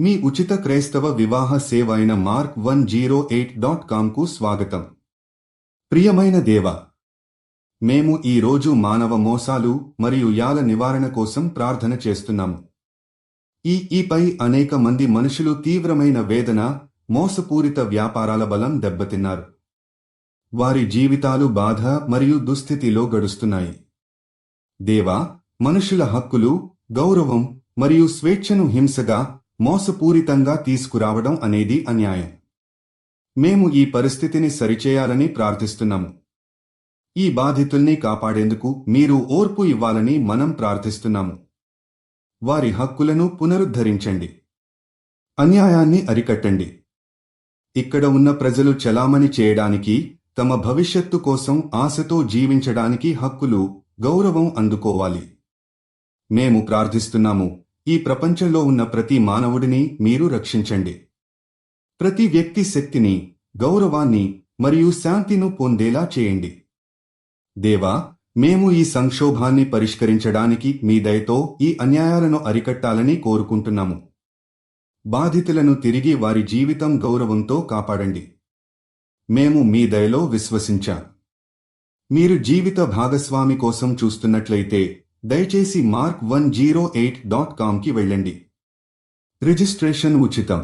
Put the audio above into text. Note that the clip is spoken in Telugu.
మీ ఉచిత క్రైస్తవ వివాహ సేవ అయిన mark108.comకు స్వాగతం. ప్రియమైన దేవా, మేము ఈ రోజు మానవ మోసాలు మరియు యాల నివారణ కోసం ప్రార్థన చేస్తున్నాము. ఈపై అనేక మంది మనుషులు తీవ్రమైన వేదన, మోసపూరిత వ్యాపారాల బలం దెబ్బతిన్నారు. వారి జీవితాలు బాధ మరియు దుస్థితిలో గడుస్తున్నాయి. దేవా, మనుషుల హక్కులు, గౌరవం మరియు స్వేచ్ఛను హింసగా, మోసపూరితంగా తీసుకురావడం అనేది అన్యాయం. మేము ఈ పరిస్థితిని సరిచేయాలని ప్రార్థిస్తున్నాము. ఈ బాధితుల్ని కాపాడేందుకు మీరు ఓర్పు ఇవ్వాలని మనం ప్రార్థిస్తున్నాము. వారి హక్కులను పునరుద్ధరించండి. అన్యాయాన్ని అరికట్టండి. ఇక్కడ ఉన్న ప్రజలు చలామణి చేయడానికి, తమ భవిష్యత్తు కోసం ఆశతో జీవించడానికి హక్కులు, గౌరవం అందుకోవాలి. మేము ప్రార్థిస్తున్నాము, ఈ ప్రపంచంలో ఉన్న ప్రతి మానవుడిని మీరు రక్షించండి. ప్రతి వ్యక్తి శక్తిని, గౌరవాన్ని మరియు శాంతిను పొందేలా చేయండి. దేవా, మేము ఈ సంక్షోభాన్ని పరిష్కరించడానికి మీ దయతో ఈ అన్యాయాలను అరికట్టాలని కోరుకుంటున్నాము. బాధితులను తిరిగి వారి జీవితం గౌరవంతో కాపాడండి. మేము మీ దయలో విశ్వసించాం. మీరు జీవిత భాగస్వామి కోసం చూస్తున్నట్లయితే దయచేసి mark108.comకి వెళ్ళండి. రిజిస్ట్రేషన్ ఉచితం.